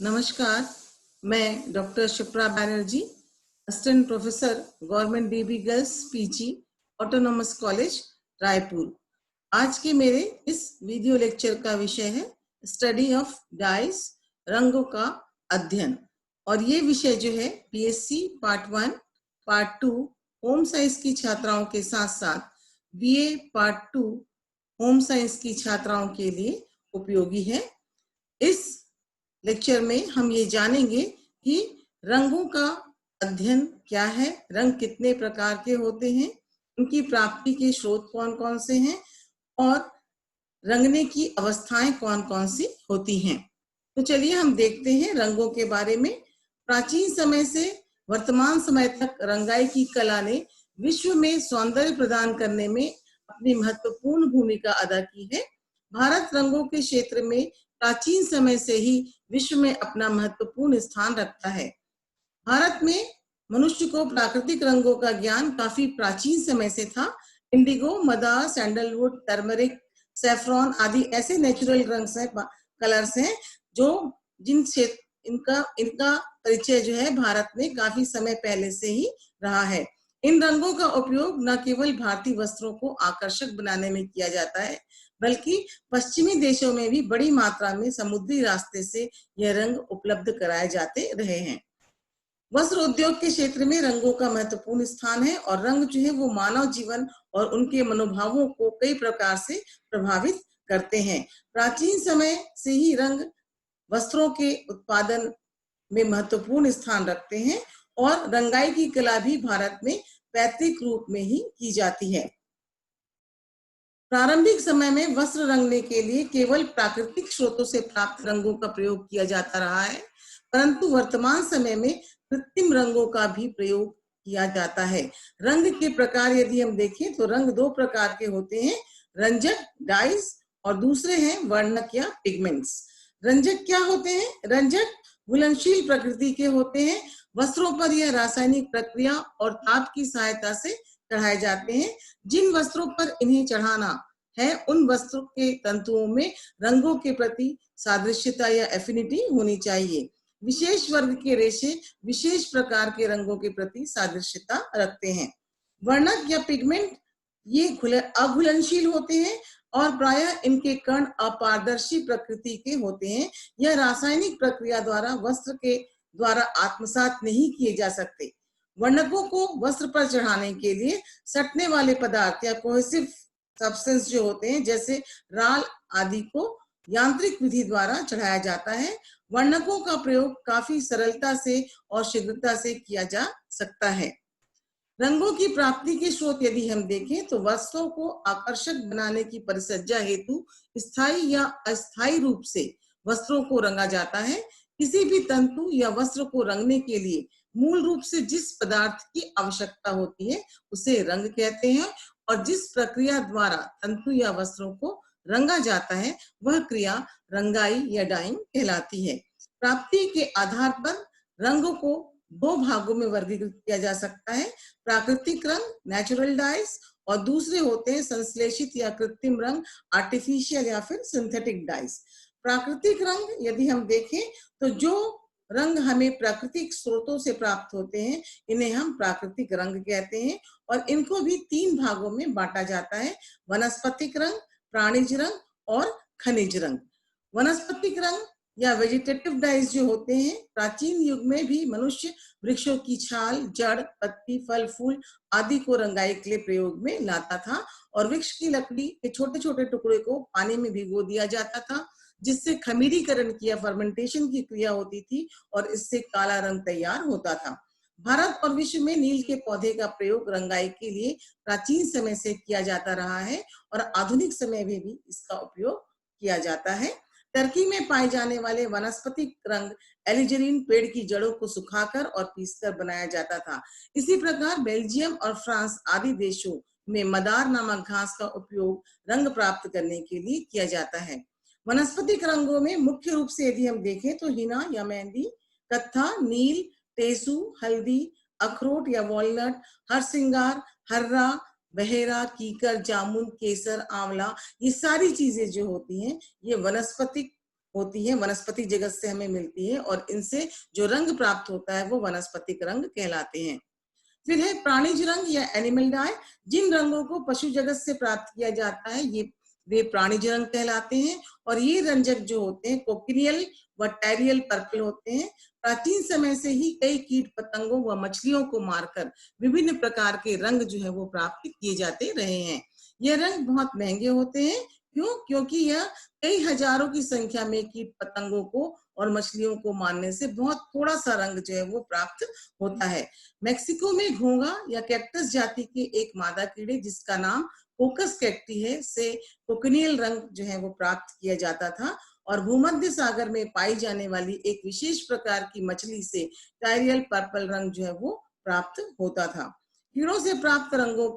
नमस्कार, मैं doctor Shipra Banerjee, assistant professor government BB girls PG autonomous college Raipur. आज के मेरे इस वीडियो लेक्चर का विषय है स्टडी ऑफ डाइज, रंगों का अध्ययन। और ये विषय जो है BSc part 1, part 2 home science की छात्राओं के साथ साथ बीए पार्ट 2 होम साइंस की छात्राओं के लिए उपयोगी है। इस लेक्चर में हम ये जानेंगे कि रंगों का अध्ययन क्या है, रंग कितने प्रकार के होते हैं, उनकी प्राप्ति के स्रोत कौन कौन से हैं और रंगने की अवस्थाएं कौन कौन सी होती हैं। तो चलिए हम देखते हैं रंगों के बारे में। प्राचीन समय से वर्तमान समय तक रंगाई की कला ने विश्व में सौंदर्य प्रदान करने में अपनी महत्वपूर्ण भूमिका अदा की है। भारत रंगों के क्षेत्र में प्राचीन समय से ही विश्व में अपना महत्वपूर्ण स्थान रखता है। भारत में मनुष्य को प्राकृतिक रंगों का ज्ञान काफी प्राचीन समय से था। इंडिगो, मदार, सैंडलवुड, टर्मरिक, सैफ्रॉन आदि ऐसे नेचुरल रंग्स हैं, कलर्स हैं जो इनका परिचय जो है भारत में काफी समय पहले से ही रहा है। इन रंगों का उपयोग न केवल भारतीय वस्त्रों को आकर्षक बनाने में किया जाता है, बल्कि पश्चिमी देशों में भी बड़ी मात्रा में समुद्री रास्ते से यह रंग उपलब्ध कराए जाते रहे हैं। वस्त्र उद्योग के क्षेत्र में रंगों का महत्वपूर्ण स्थान है और रंग जो है वो मानव जीवन और उनके मनोभावों को कई प्रकार से प्रभावित करते हैं। प्राचीन समय से ही रंग वस्त्रों के उत्पादन में महत्वपूर्ण स्थान रखते हैं और रंगाई की कला भी भारत में पैतृक रूप में ही की जाती है। प्रारंभिक समय में वस्त्र रंगने के लिए केवल प्राकृतिक स्रोतों से प्राप्त रंगों का प्रयोग किया जाता रहा है, परंतु वर्तमान समय में कृत्रिम रंगों का भी प्रयोग किया जाता है। रंग के प्रकार यदि हम देखें तो रंग दो प्रकार के होते हैं, रंजक डाइज और दूसरे हैं वर्णक या पिगमेंट्स। रंजक क्या होते हैं? रंजक घुलनशील प्रकृति के होते हैं। वस्त्रों पर यह रासायनिक प्रक्रिया और ताप की सहायता से चढ़ाए जाते हैं। जिन वस्त्रों पर इन्हें चढ़ाना है उन वस्त्रों के तंतुओं में रंगों के प्रति सादृश्यता या एफिनिटी होनी चाहिए। विशेष वर्ग के रेशे विशेष प्रकार के रंगों के प्रति सादृश्यता रखते हैं। वर्णक या पिगमेंट ये अघुलनशील होते हैं और प्रायः इनके कण अपारदर्शी प्रकृति के होते हैं। यह रासायनिक प्रक्रिया द्वारा वस्त्र के द्वारा आत्मसात नहीं किए जा सकते। वर्णकों को वस्त्र पर चढ़ाने के लिए सटने वाले पदार्थ या कोहेसिव सब्सटेंस जो होते हैं जैसे राल आदि को यांत्रिक विधि द्वारा चढ़ाया जाता है। वर्णकों का प्रयोग काफी सरलता से और शीघ्रता से किया जा सकता है। रंगों की प्राप्ति के स्रोत यदि हम देखें तो वस्त्रों को आकर्षक बनाने की परिसज्जा हेतु स्थायी या अस्थायी रूप से वस्त्रों को रंगा जाता है। किसी भी तंतु या वस्त्र को रंगने के लिए मूल रूप से जिस पदार्थ की आवश्यकता होती है उसे रंग कहते हैं और जिस प्रक्रिया द्वारा तंतु या वस्त्रों को रंगा जाता है वह क्रिया रंगाई या डाइंग कहलाती है। प्राप्ति के आधार पर रंगों को दो भागों में वर्गीकृत किया जा सकता है, प्राकृतिक रंग नेचुरल डाइज और दूसरे होते हैं संश्लेषित या कृत्रिम रंग आर्टिफिशियल या फिर सिंथेटिक डाइज। प्राकृतिक रंग यदि हम देखें तो जो रंग हमें प्राकृतिक स्रोतों से प्राप्त होते हैं इन्हें हम प्राकृतिक रंग कहते हैं और इनको भी तीन भागों में बांटा जाता है, वनस्पतिक रंग, प्राणिज रंग और खनिज रंग। वनस्पतिक रंग या वेजिटेटिव डाइज जो होते हैं प्राचीन युग में भी मनुष्य वृक्षों की छाल, जड़, पत्ती, फल, फूल आदि को रंगाई के लिए प्रयोग में लाता था और वृक्ष की लकड़ी के छोटे छोटे टुकड़े को पानी में भिगो दिया जाता था जिससे खमीरीकरण की या फर्मेंटेशन की क्रिया होती थी और इससे काला रंग तैयार होता था। भारत और विश्व में नील के पौधे का प्रयोग रंगाई के लिए प्राचीन समय से किया जाता रहा है और आधुनिक समय में भी इसका उपयोग किया जाता है। टर्की में पाए जाने वाले वनस्पतिक रंग एलिजरीन पेड़ की जड़ों को सुखाकर और पीसकर बनाया जाता था। इसी प्रकार बेल्जियम और फ्रांस आदि देशों में मदार नामक घास का उपयोग रंग प्राप्त करने के लिए किया जाता है। वनस्पतिक रंगों में मुख्य रूप से यदि हम देखें तो हिना या मेहंदी, कत्था, नील, टेसू, हल्दी, अखरोट या वॉलनट, हरसिंगार, हर्रा, बहेरा, कीकर, जामुन, केसर, आंवला, ये सारी चीजें जो होती हैं ये वनस्पतिक होती है, वनस्पति जगत से हमें मिलती है और इनसे जो रंग प्राप्त होता है वो वनस्पतिक रंग कहलाते हैं। फिर है प्राणिज रंग या एनिमल डाई। जिन रंगों को पशु जगत से प्राप्त किया जाता है ये वे प्राणिज रंग कहलाते हैं और ये रंजक जो होते हैं कोकिनियल व टैरियल पर्पल होते हैं। प्राचीन समय से ही कई कीट पतंगों व मछलियों को मारकर विभिन्न प्रकार के रंग जो है वो प्राप्त किए जाते रहे हैं। ये रंग बहुत महंगे होते हैं। क्यों? क्योंकि यह कई हजारों की संख्या में कीट पतंगों को और मछलियों को मारने से बहुत थोड़ा सा रंग जो है वो प्राप्त होता है। मेक्सिको में घोंघा या कैक्टस जाति के एक मादा कीड़े जिसका नाम कोकस कैक्टी है से कोकिनियल रंग जो है वो प्राप्त किया जाता था और भूमध्य सागर में पाई जाने वाली एक विशेष प्रकार की मछली से टायरियल पर्पल रंग जो है वो प्राप्त होता था। कीड़ों से प्राप्त रंगों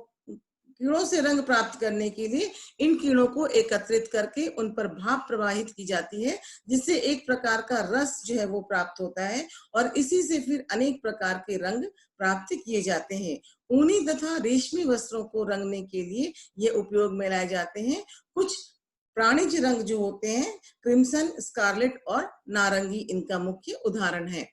कीड़ों से रंग प्राप्त करने के लिए इन कीड़ों को एकत्रित करके उन पर भाप प्रवाहित की जाती है जिससे एक प्रकार का रस जो है वो प्राप्त होता है और इसी से फिर अनेक प्रकार के रंग प्राप्त किए जाते हैं। ऊनी तथा रेशमी वस्त्रों को रंगने के लिए ये उपयोग में लाए जाते हैं। कुछ प्राणिज रंग जो होते हैं क्रिम्सन, स्कारलेट और नारंगी इनका मुख्य उदाहरण है।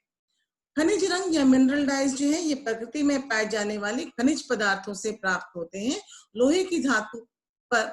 खनिज रंग या मिनरल डाइज जो है ये प्रकृति में पाए जाने वाले खनिज पदार्थों से प्राप्त होते हैं। लोहे की धातु पर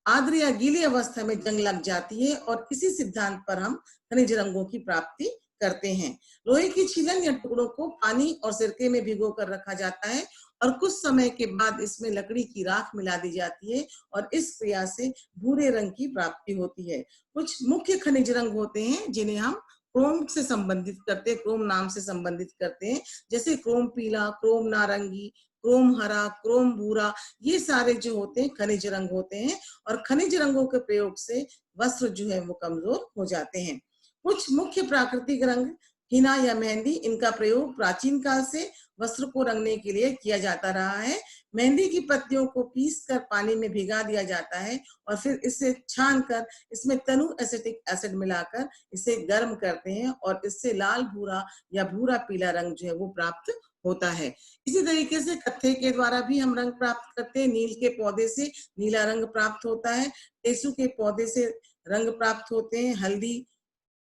आर्द्र या गीली अवस्था में जंग लग जाती है और इसी सिद्धांत पर हम खनिज रंगों की प्राप्ति करते हैं। लोहे की छीलन या टुकड़ों को पानी और सिरके में भिगो कर रखा जाता है और कुछ समय के बाद इसमें लकड़ी की राख मिला दी जाती है और इस क्रिया से भूरे रंग की प्राप्ति होती है। कुछ मुख्य खनिज रंग होते हैं जिन्हें हम क्रोम से संबंधित करते हैं, क्रोम नाम से संबंधित करते हैं, जैसे क्रोम पीला, क्रोम नारंगी, क्रोम हरा, क्रोम भूरा। ये सारे जो होते हैं खनिज रंग होते हैं और खनिज रंगों के प्रयोग से वस्त्र जो है वो कमजोर हो जाते हैं। कुछ मुख्य प्राकृतिक रंग हिना या मेहंदी, इनका प्रयोग प्राचीन काल से वस्त्र को रंगने के लिए किया जाता रहा है। मेहंदी की पत्तियों को पीसकर पानी में भिगा दिया जाता है और फिर इसे छानकर इसमें तनु एसिटिक एसिड मिलाकर इसे गर्म करते हैं और इससे लाल भूरा या भूरा पीला रंग जो है वो प्राप्त होता है। इसी तरीके से कत्थे के द्वारा भी हम रंग प्राप्त करते हैं। नील के पौधे से नीला रंग प्राप्त होता है। टेसू के पौधे से रंग प्राप्त होते हैं। हल्दी,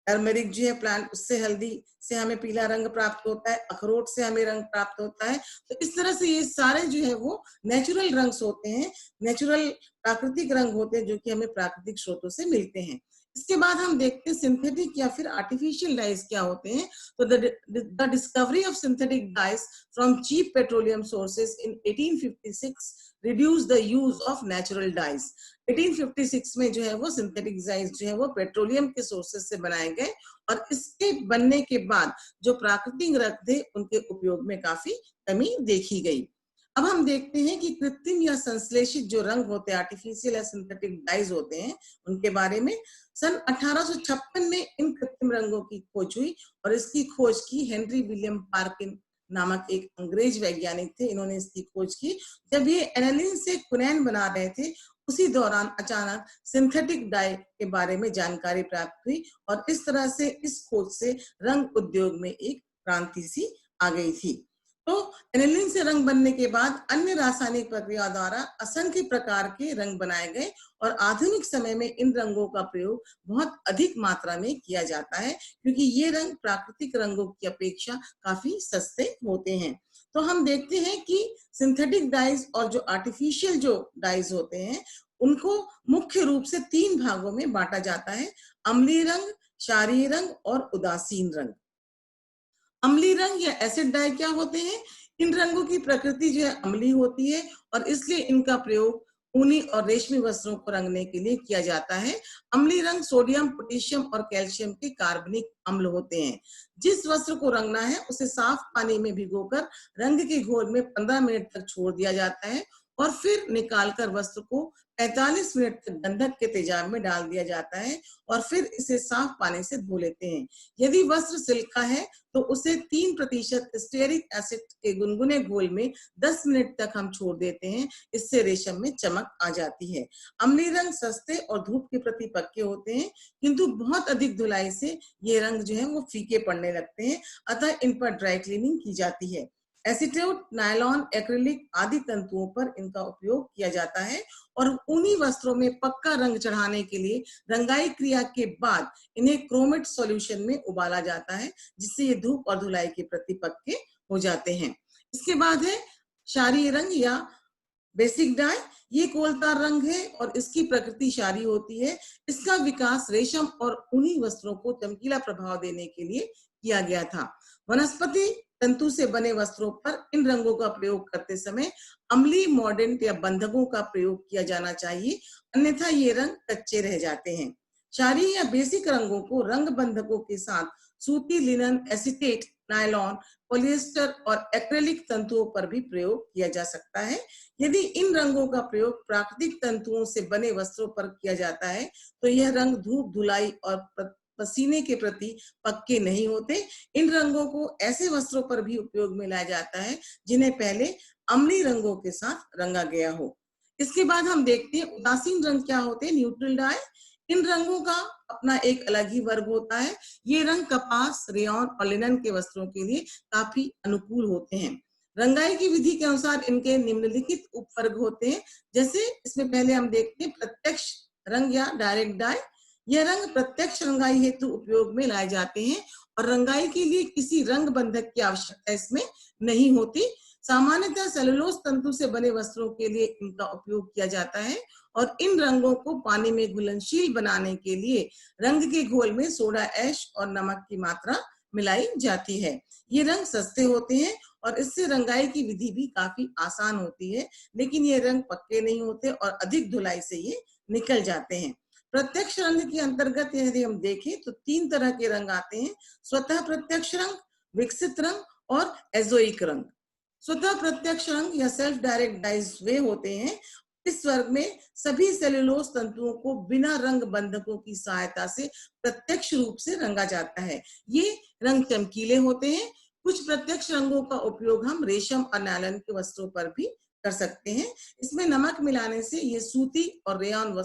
टर्मेरिक जो है प्लांट, उससे हल्दी से हमें पीला रंग प्राप्त होता है। अखरोट से हमें रंग प्राप्त होता है। तो इस तरह से ये सारे जो है वो नेचुरल रंग्स होते हैं, नेचुरल प्राकृतिक रंग होते हैं जो कि हमें प्राकृतिक स्रोतों से मिलते हैं। इसके बाद हम देखते हैं सिंथेटिक या फिर आर्टिफिशियल डाइज क्या होते हैं। तो the discovery of synthetic dyes from cheap petroleum sources in 1856 reduce the use of natural dyes। 1856 में जो है वो सिंथेटिक डाइज जो है वो पेट्रोलियम के सोर्सेज से बनाए गए और इसके बनने के बाद जो प्राकृतिक रंग थे उनके उपयोग में काफी कमी देखी गई। अब हम देखते हैं कि कृत्रिम या संश्लेषित जो रंग होते हैं, आर्टिफिशियल या सिंथेटिक डाइज होते हैं, उनके बारे में सन 1856 में इन कृत्रिम रंगों की खोज हुई और इसकी खोज की हेनरी विलियम पार्किन नामक एक अंग्रेज वैज्ञानिक थे। इन्होंने इसकी खोज की। जब ये एनालिन से क्विनैन बना रहे थे उसी दौरान अचानक सिंथेटिक डाई के बारे में जानकारी प्राप्त हुई और इस तरह से इस खोज से रंग उद्योग में एक क्रांति सी आ गई थी। तो एनिलीन से रंग बनने के बाद अन्य रासायनिक प्रक्रिया द्वारा असंख्य प्रकार के रंग बनाए गए और आधुनिक समय में इन रंगों का प्रयोग बहुत अधिक मात्रा में किया जाता है क्योंकि ये रंग प्राकृतिक रंगों की अपेक्षा काफी सस्ते होते हैं। तो हम देखते हैं कि सिंथेटिक डाइज और जो आर्टिफिशियल जो डाइज होते हैं उनको मुख्य रूप से 3 भागों में बांटा जाता है: अम्लीय रंग, क्षारीय रंग और उदासीन रंग। अम्लीय रंग या एसिड डाई क्या होते हैं? इन रंगों की प्रकृति जो है अम्लीय होती है और इसलिए इनका प्रयोग ऊनी और रेशमी वस्त्रों को रंगने के लिए किया जाता है। अम्लीय रंग सोडियम, पोटेशियम और कैल्शियम के कार्बनिक अम्ल होते हैं। जिस वस्त्र को रंगना है उसे साफ पानी में भिगोकर रंग के घोल में 15 मिनट तक छोड़ दिया जाता है और फिर निकालकर वस्त्र को 45 मिनट तक गंधक के तेजाब में डाल दिया जाता है और फिर इसे साफ पानी से धो लेते हैं। यदि वस्त्र सिल्क का है तो उसे 3% स्टेरिक एसिड के गुनगुने घोल में 10 मिनट तक हम छोड़ देते हैं। इससे रेशम में चमक आ जाती है। अम्लीय रंग सस्ते और धूप के प्रति पक्के होते हैं किंतु बहुत अधिक धुलाई से ये रंग जो है वो फीके पड़ने लगते हैं, अतः इन पर ड्राई क्लीनिंग की जाती है। एसीटेट, नायलॉन, एक्रिलिक आदि तंतुओं पर इनका उपयोग किया जाता है और उन्हीं वस्त्रों में पक्का रंग चढ़ाने के लिए रंगाई क्रिया के बाद इन्हें क्रोमेट सॉल्यूशन में उबाला जाता है, जिससे ये धूप और धुलाई के प्रति पक्के हो जाते हैं। इसके बाद है क्षारीय रंग या बेसिक डाई। ये कोलतार रंग है और इसकी प्रकृति क्षारीय होती है। इसका विकास रेशम और ऊनी वस्त्रों को चमकीला प्रभाव देने के लिए किया गया था। वनस्पति तंतु से बने वस्त्रों पर इन रंगों का प्रयोग करते समय अम्लीय मॉर्डेंट या बंधकों का प्रयोग किया जाना चाहिए, अन्यथा ये रंग कच्चे रह जाते हैं। क्षारीय या बेसिक रंगों को रंग बंधकों के साथ सूती, लिनन, एसीटेट, नायलॉन, पॉलिएस्टर और एक्रेलिक तंतुओं पर भी प्रयोग किया जा सकता है। यदि इन रंगों का प्रयोग प्राकृतिक तंतुओं से बने वस्त्रों पर किया जाता है तो यह रंग धूप, धुलाई और पसीने के प्रति पक्के नहीं होते। इन रंगों को ऐसे वस्त्रों पर भी उपयोग में लाया जाता है जिन्हें पहले अम्लीय रंगों के साथ रंगा गया हो। इसके बाद हम देखते हैं उदासीन रंग क्या होते हैं, न्यूट्रल डाई। इन रंगों का अपना एक अलग ही वर्ग होता है। ये रंग कपास, रेयॉन और लिनन के वस्त्रों के लिए काफी अनुकूल होते हैं। रंगाई की विधि के अनुसार इनके निम्नलिखित उपवर्ग होते हैं। जैसे इसमें पहले हम देखते हैं प्रत्यक्ष रंग या डायरेक्ट डाई। यह रंग प्रत्यक्ष रंगाई हेतु उपयोग में लाए जाते हैं और रंगाई के लिए किसी रंग बंधक की आवश्यकता इसमें नहीं होती। सामान्यतः सेलुलोज तंतु से बने वस्त्रों के लिए इनका उपयोग किया जाता है और इन रंगों को पानी में घुलनशील बनाने के लिए रंग के घोल में सोडा ऐश और नमक की मात्रा मिलाई जाती है। ये रंग सस्ते होते हैं और इससे रंगाई की विधि भी काफी आसान होती है, लेकिन ये रंग पक्के नहीं होते और अधिक धुलाई से ये निकल जाते हैं। प्रत्यक्ष रंग के अंतर्गत यदि हम देखें तो 3 तरह के रंग आते हैं: स्वतः प्रत्यक्ष रंग, विकसित रंग और एजोइक रंग। स्वतः प्रत्यक्ष रंग या सेल्फ डायरेक्ट डाइज वे होते हैं। इस वर्ग में सभी सेलुलोज तंतुओं को बिना रंग बंधकों की सहायता से प्रत्यक्ष रूप से रंगा जाता है। ये रंग चमकीले होते हैं। कुछ प्रत्यक्ष रंगों का उपयोग हम रेशम और नायलॉन के वस्त्रों पर भी कर सकते हैं। इसमें नमक मिलाने से ये सूती और रेयॉन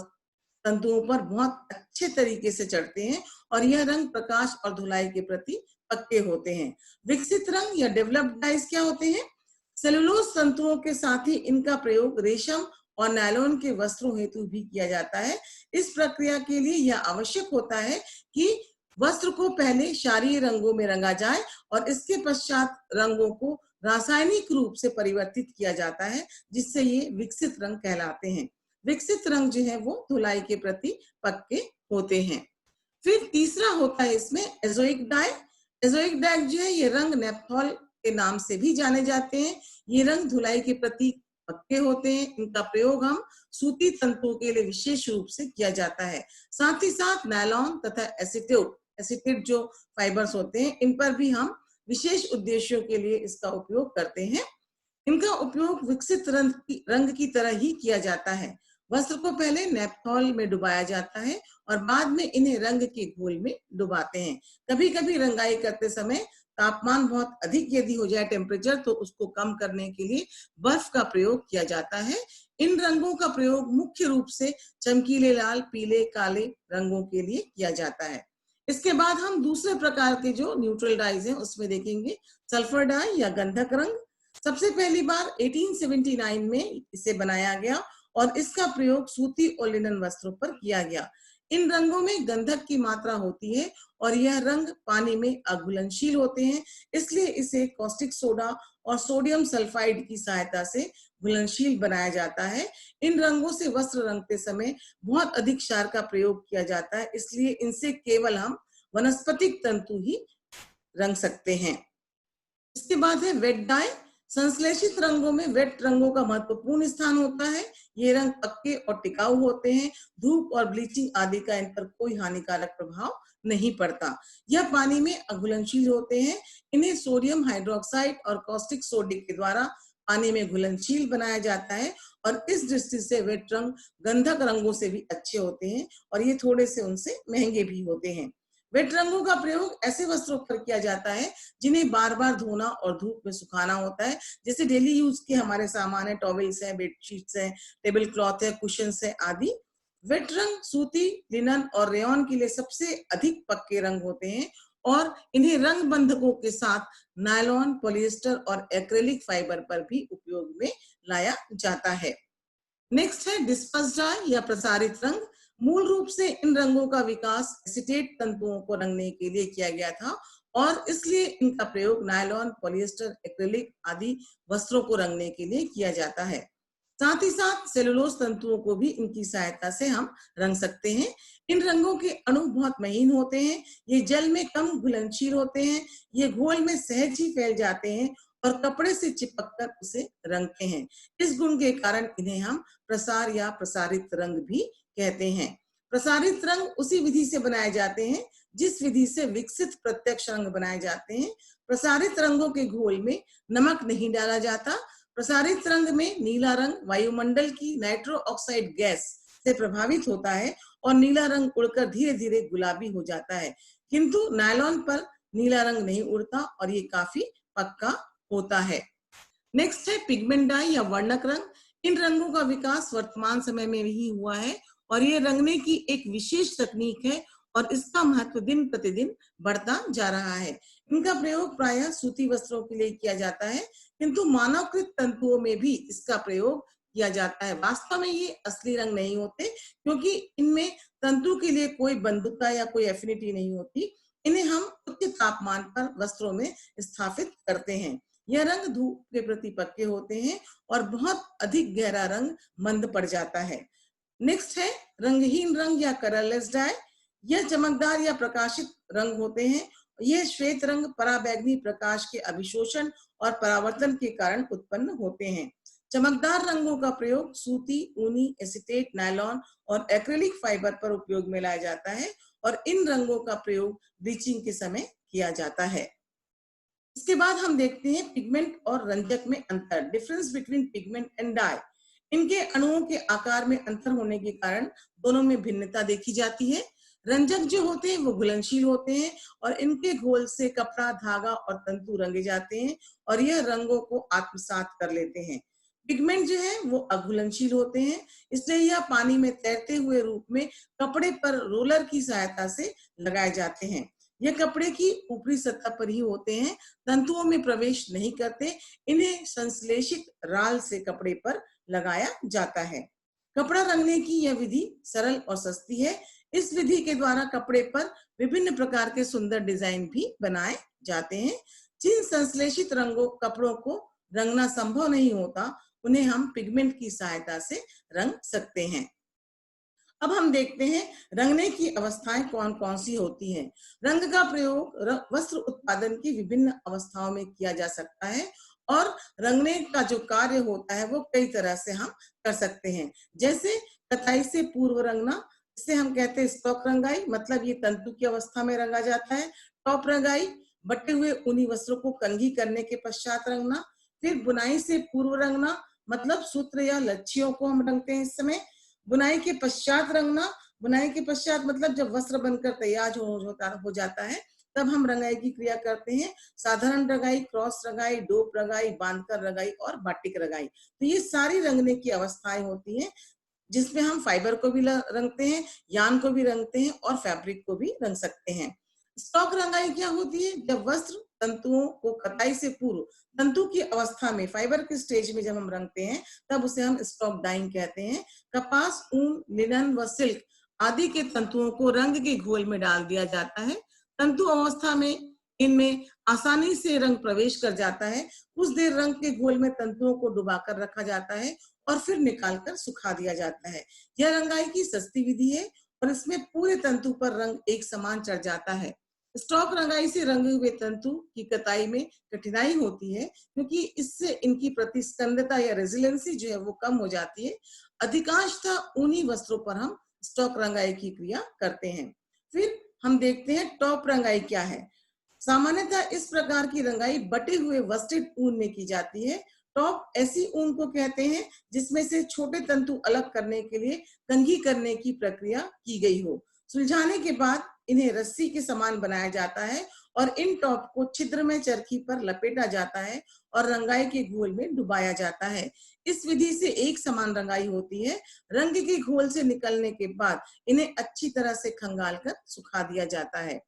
तंतुओं पर बहुत अच्छे तरीके से चढ़ते हैं और यह रंग प्रकाश और धुलाई के प्रति पक्के होते हैं। विकसित रंग या डेवलप्ड डाइज क्या होते हैं? सेलुलोज तंतुओं के साथ ही इनका प्रयोग रेशम और नायलॉन के वस्त्रों हेतु भी किया जाता है। इस प्रक्रिया के लिए यह आवश्यक होता है कि वस्त्र को पहले क्षारीय रंगों में रंगा जाए और इसके पश्चात रंगों को रासायनिक रूप से परिवर्तित किया जाता है, जिससे ये विकसित रंग कहलाते हैं। विकसित रंग जो है वो धुलाई के प्रति पक्के होते हैं। फिर तीसरा होता है इसमें एजोइक डाई। एजोइक डाई जो है ये रंग नेपथॉल के नाम से भी जाने जाते हैं। ये रंग धुलाई के प्रति पक्के होते हैं। इनका प्रयोग हम सूती तंतुओं के लिए विशेष रूप से किया जाता है। साथ ही साथ नायलॉन तथा एसीटेट जो फाइबर्स होते हैं, इन पर भी हम विशेष उद्देश्यों के लिए इसका उपयोग करते हैं। इनका उपयोग विकसित रंग की तरह ही किया जाता है। वस्त्र को पहले नेपथॉल में डुबाया जाता है और बाद में इन्हें रंग के घोल में डुबाते हैं। कभी कभी रंगाई करते समय तापमान बहुत अधिक यदि हो जाए टेम्परेचर, तो उसको कम करने के लिए बर्फ का प्रयोग किया जाता है। इन रंगों का प्रयोग मुख्य रूप से चमकीले लाल, पीले, काले रंगों के लिए किया जाता है। इसके बाद हम दूसरे प्रकार के जो न्यूट्रल डाइज हैं उसमें देखेंगे सल्फर डाई या गंधक रंग। सबसे पहली बार 1879 में इसे बनाया गया और इसका प्रयोग सूती और लिनन वस्त्रों पर किया गया। इन रंगों में गंधक की मात्रा होती है और यह रंग पानी में अघुलनशील होते हैं, इसलिए इसे कॉस्टिक सोडा और सोडियम सल्फाइड की सहायता से घुलनशील बनाया जाता है। इन रंगों से वस्त्र रंगते समय बहुत अधिक क्षार का प्रयोग किया जाता है, इसलिए इनसे केवल हम वनस्पतिक तंतु ही रंग सकते हैं। इसके बाद है वेट डाई। संश्लेषित रंगों में वेट रंगों का महत्वपूर्ण स्थान होता है। ये रंग पक्के और टिकाऊ होते हैं। धूप और ब्लीचिंग आदि का इन पर कोई हानिकारक प्रभाव नहीं पड़ता। यह पानी में अघुलनशील होते हैं। इन्हें सोडियम हाइड्रोक्साइड और कॉस्टिक सोडिक के द्वारा पानी में घुलनशील बनाया जाता है और इस दृष्टि से वेट रंग गंधक रंगों से भी अच्छे होते हैं और ये थोड़े से उनसे महंगे भी होते हैं। वेट रंगों का प्रयोग ऐसे वस्त्रों पर किया जाता है जिन्हें बार बार धोना और धूप में सुखाना होता है। जैसे डेली यूज के हमारे सामान है, टॉवेल्स है, बेडशीट्स है, टेबल क्लॉथ है, कुशन्स है आदि। वेट रंग सूती, लिनन और रेयॉन के लिए सबसे अधिक पक्के रंग होते हैं और इन्हें रंग बंधकों के साथ नायलॉन, पॉलिएस्टर और एक्रेलिक फाइबर पर भी उपयोग में लाया जाता है। नेक्स्ट है डिस्पर्स डाई या प्रसारित रंग। मूल रूप से इन रंगों का विकास एसीटेट तंतुओं को रंगने के लिए किया गया था और इसलिए इनका प्रयोग नायलॉन, पॉलिएस्टर, एक्रेलिक आदि वस्त्रों को रंगने के लिए किया जाता है। साथ ही साथ सेलुलोज तंतुओं को भी इनकी सहायता से हम रंग सकते हैं। इन रंगों के अणु बहुत महीन होते हैं, ये जल में कम घुलनशील होते हैं, ये घोल में सहज ही फैल जाते हैं और कपड़े से चिपककर उसे रंगते हैं। इस गुण के कारण इन्हें हम प्रसार या प्रसारित रंग भी कहते हैं। प्रसारित रंग उसी विधि से बनाए जाते हैं जिस विधि से विकसित प्रत्यक्ष रंग बनाए जाते हैं। प्रसारित रंगों के घोल में नमक नहीं डाला जाता। प्रसारित रंग में नीला रंग वायुमंडल की नाइट्रो ऑक्साइड गैस से प्रभावित होता है और नीला रंग उड़कर धीरे धीरे गुलाबी हो जाता है, किंतु नायलॉन पर नीला रंग नहीं उड़ता और ये काफी पक्का होता है। नेक्स्ट है पिगमेंट डाई या वर्णक रंग। इन रंगों का विकास वर्तमान समय में ही हुआ है और ये रंगने की एक विशेष तकनीक है और इसका महत्व दिन प्रतिदिन बढ़ता जा रहा है। इनका प्रयोग प्रायः सूती वस्त्रों के लिए किया जाता है, किंतु मानवकृत तंतुओं में भी इसका प्रयोग किया जाता है। वास्तव में ये असली रंग नहीं होते क्योंकि इनमें तंतु के लिए कोई बंधुता या कोई एफिनिटी नहीं होती। इन्हें हम उच्च तापमान पर वस्त्रों में स्थापित करते हैं। यह रंग धूप के प्रति पक्के होते हैं और बहुत अधिक गहरा रंग मंद पड़ जाता है। नेक्स्ट है रंगहीन रंग या कलरलेस डाई। यह चमकदार या प्रकाशित रंग होते हैं। यह श्वेत रंग पराबैंगनी प्रकाश के अभिशोषण और परावर्तन के कारण उत्पन्न होते हैं। चमकदार रंगों का प्रयोग सूती, ऊनी, एसीटेट, नायलॉन और एक्रेलिक फाइबर पर उपयोग में लाया जाता है और इन रंगों का प्रयोग ब्लीचिंग के समय किया जाता है। इसके बाद हम देखते हैं पिगमेंट और रंजक में अंतर, difference between pigment and dye. इनके अणुओं के आकार में अंतर होने के कारण दोनों में भिन्नता देखी जाती है। रंजक जो होते हैं वो घुलनशील होते हैं और इनके घोल से कपड़ा, धागा और तंतु रंगे जाते हैं और यह रंगों को आत्मसात कर लेते हैं। पिगमेंट जो है वो अघुलनशील होते हैं, इसलिए यह पानी में तैरते हुए रूप में कपड़े पर रोलर की सहायता से लगाए जाते हैं। यह कपड़े की ऊपरी सतह पर ही होते हैं, तंतुओं में प्रवेश नहीं करते। इन्हें संश्लेषित राल से कपड़े पर लगाया जाता है। कपड़ा रंगने की यह विधि सरल और सस्ती है। इस विधि के द्वारा कपड़े पर विभिन्न प्रकार के सुंदर डिजाइन भी बनाए जाते हैं। जिन संश्लेषित रंगों कपड़ों को रंगना संभव नहीं होता, उन्हें हम पिगमेंट की सहायता से रंग सकते हैं। अब हम देखते हैं रंगने की अवस्थाएं कौन कौन सी होती हैं। रंग का प्रयोग वस्त्र उत्पादन की विभिन्न अवस्थाओं में किया जा सकता है और रंगने का जो कार्य होता है वो कई तरह से हम कर सकते हैं। जैसे कताई से पूर्व रंगना, इसे हम कहते हैं स्टॉक रंगाई, मतलब ये तंतु की अवस्था में रंगा जाता है। टॉप रंगाई, बटे हुए ऊनी वस्त्रों को कंघी करने के पश्चात रंगना। फिर बुनाई से पूर्व रंगना, मतलब सूत्र या लच्छियों को हम रंगते हैं इस समय। बुनाई के पश्चात रंगना, बुनाई के पश्चात मतलब जब वस्त्र बनकर तैयार हो जाता है तब हम रंगाई की क्रिया करते हैं। साधारण रंगाई, क्रॉस रंगाई, डोप रंगाई, बांधकर रंगाई और बाटिक रंगाई। तो ये सारी रंगने की अवस्थाएं होती हैं जिसमें हम फाइबर को भी रंगते हैं, यान को भी रंगते हैं और फैब्रिक को भी रंग सकते हैं। स्टॉक रंगाई क्या होती है? जब वस्त्र तंतुओं को कताई से पूर्व तंतु की अवस्था में, फाइबर के स्टेज में जब हम रंगते हैं तब उसे हम स्टॉक डाइंग कहते हैं। कपास, ऊन, लिनन व सिल्क आदि के तंतुओं को रंग के घोल में डाल दिया जाता है। तंतु अवस्था में इनमें आसानी से रंग प्रवेश कर जाता है। कुछ देर रंग के घोल में तंतुओं को डुबाकर रखा जाता है और फिर निकालकर सुखा दिया जाता है। यह रंगाई की सस्ती विधि है और इसमें पूरे तंतु पर रंग एक समान चढ़ जाता है। स्टॉक रंगाई से रंगे हुए तंतु की कताई में कठिनाई होती है क्योंकि इससे इनकी प्रतिस्पंदता या रेजिलेंसी जो है वो कम हो जाती है। अधिकांशतः ऊनी वस्त्रों पर हम स्टॉक रंगाई की क्रिया करते हैं। फिर हम देखते हैं टॉप रंगाई क्या है। सामान्यतः इस प्रकार की रंगाई बटे हुए वस्टेड ऊन में की जाती है। टॉप ऐसी ऊन को कहते हैं जिसमें से छोटे तंतु अलग करने के लिए कंघी करने की प्रक्रिया की गई हो। सुलझाने के बाद इन्हें रस्सी के समान बनाया जाता है और इन टॉप को छिद्र में चरखी पर लपेटा जाता है और रंगाई के घोल में डुबाया जाता है। इस विधि से एक समान रंगाई होती है। रंग के घोल से निकलने के बाद इन्हें अच्छी तरह से खंगाल कर सुखा दिया जाता है।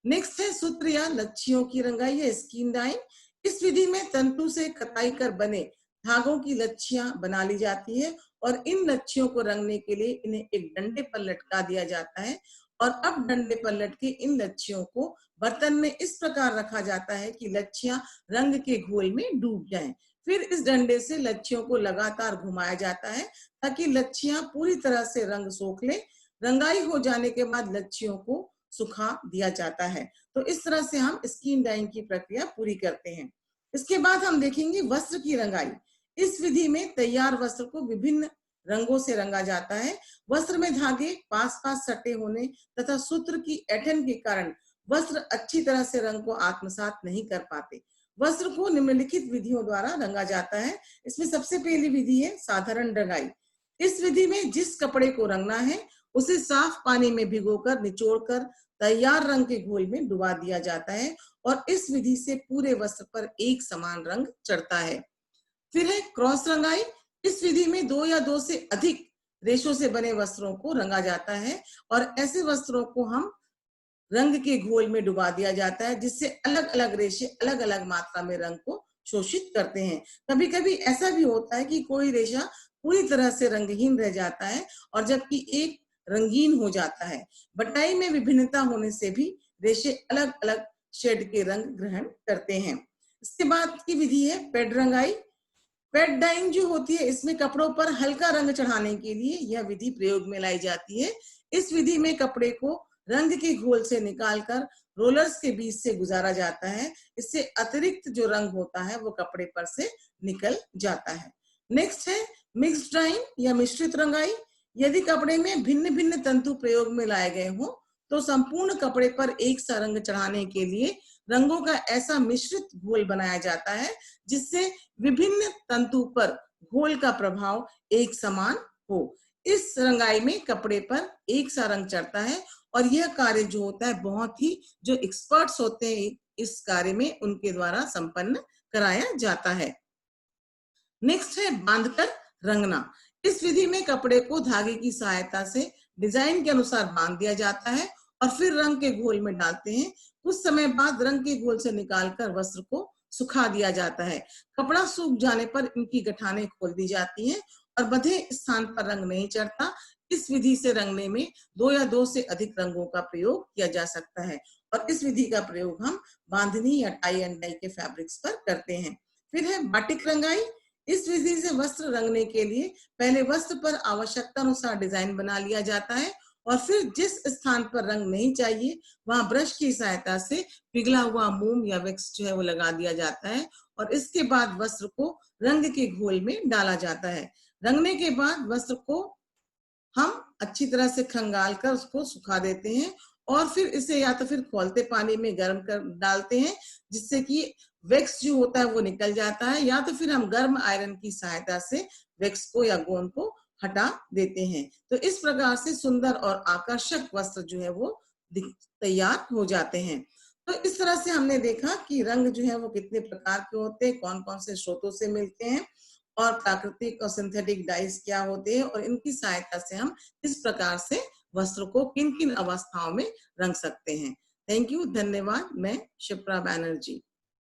नेक्स्ट है सूत्र या लच्छियों की रंगाई या स्कीन डाइंग। इस विधि में तंतु से कताई कर बने धागों की लच्छियां बना ली जाती है और इन लच्छियों को रंगने के लिए इन्हें एक डंडे पर लटका दिया जाता है और अब डंडे पर लटके इन लच्छियों को बर्तन में इस प्रकार रखा जाता है कि लच्छियां रंग के घोल में डूब जाएं। फिर इस डंडे से लच्छियों को लगातार घुमाया जाता है ताकि लच्छियां पूरी तरह से रंग सोख ले। रंगाई हो जाने के बाद लच्छियों को सुखा दिया जाता है। तो इस तरह से हम स्किन डाइंग की प्रक्रिया पूरी करते हैं। इसके बाद हम देखेंगे वस्त्र की रंगाई। इस विधि में तैयार वस्त्र को विभिन्न रंगों से रंगा जाता है। वस्त्र में धागे पास पास सटे होने तथा सूत्र की ऐंठन के कारण वस्त्र अच्छी तरह से रंग को आत्मसात नहीं कर पाते। वस्त्र को निम्नलिखित विधियों द्वारा रंगा जाता है। इसमें सबसे पहली विधि है साधारण रंगाई। इस विधि में जिस कपड़े को रंगना है उसे साफ पानी में भिगोकर निचोड़कर तैयार रंग के घोल में डुबा दिया जाता है और इस विधि से पूरे वस्त्र पर एक समान रंग चढ़ता है। फिर है क्रॉस रंगाई। इस विधि में 2 या 2 से अधिक रेशों से बने वस्त्रों को रंगा जाता है और ऐसे वस्त्रों को हम रंग के घोल में डुबा दिया जाता है जिससे अलग अलग रेशे अलग अलग मात्रा में रंग को शोषित करते हैं। कभी कभी ऐसा भी होता है कि कोई रेशा पूरी तरह से रंगहीन रह जाता है और जबकि एक रंगीन हो जाता है। बटाई में विभिन्नता होने से भी रेशे अलग अलग शेड के रंग ग्रहण करते हैं। इसके बाद की विधि है पेड रंगाई। पेड डाइंग जो होती है इसमें कपड़ों पर हल्का रंग चढ़ाने के लिए यह विधि प्रयोग में लाई जाती है। इस विधि में कपड़े को रंग के घोल से निकालकर रोलर्स के बीच से गुजारा जाता है। इससे अतिरिक्त जो रंग होता है वो कपड़े पर से निकल जाता है। नेक्स्ट है मिक्स्ड डाइंग या मिश्रित रंगाई। यदि कपड़े में भिन्न भिन्न तंतु प्रयोग में लाए गए हों तो संपूर्ण कपड़े पर एक सा रंग चढ़ाने के लिए रंगों का ऐसा मिश्रित घोल बनाया जाता है जिससे विभिन्न तंतु पर घोल का प्रभाव एक समान हो। इस रंगाई में कपड़े पर एक सा रंग चढ़ता है और यह कार्य जो होता है बहुत ही जो एक्सपर्ट्स होते हैं इस कार्य में उनके द्वारा संपन्न कराया जाता है। नेक्स्ट है बांधकर रंगना। इस विधि में कपड़े को धागे की सहायता से डिजाइन के अनुसार बांध दिया जाता है और फिर रंग के घोल में डालते हैं। कुछ समय बाद रंग के घोल से निकालकर वस्त्र को सुखा दिया जाता है। कपड़ा सूख जाने पर इनकी गठानें खोल दी जाती हैं और बंधे स्थान पर रंग नहीं चढ़ता। इस विधि से रंगने में 2 या 2 से अधिक रंगों का प्रयोग किया जा सकता है और इस विधि का प्रयोग हम बांधनी या टाई एंड डाई के फैब्रिक्स पर करते हैं। फिर है बाटिक रंगाई। इस विधि से वस्त्र रंगने के लिए पहले वस्त्र पर आवश्यकता अनुसार डिजाइन बना लिया जाता है और फिर जिस स्थान पर रंग नहीं चाहिए वहां ब्रश की सहायता से पिघला हुआ मोम या वैक्स जो है वो लगा दिया जाता है और इसके बाद वस्त्र को रंग के घोल में डाला जाता है। रंगने के बाद वस्त्र को हम अच्छी तरह से खंगाल कर उसको सुखा देते हैं और फिर इसे या तो फिर खौलते पानी में गर्म कर डालते हैं जिससे कि वैक्स जो होता है वो निकल जाता है, या तो फिर हम गर्म आयरन की सहायता से वैक्स को या गोंद को हटा देते हैं। तो इस प्रकार से सुंदर और आकर्षक वस्त्र जो है वो तैयार हो जाते हैं। तो इस तरह से हमने देखा कि रंग जो है वो कितने प्रकार के होते हैं, कौन कौन से स्रोतों से मिलते हैं और प्राकृतिक और सिंथेटिक डाइस क्या होते हैं और इनकी सहायता से हम इस प्रकार से वस्त्र को किन किन अवस्थाओं में रंग सकते हैं। थैंक यू, धन्यवाद। मैं शिप्रा बैनर्जी।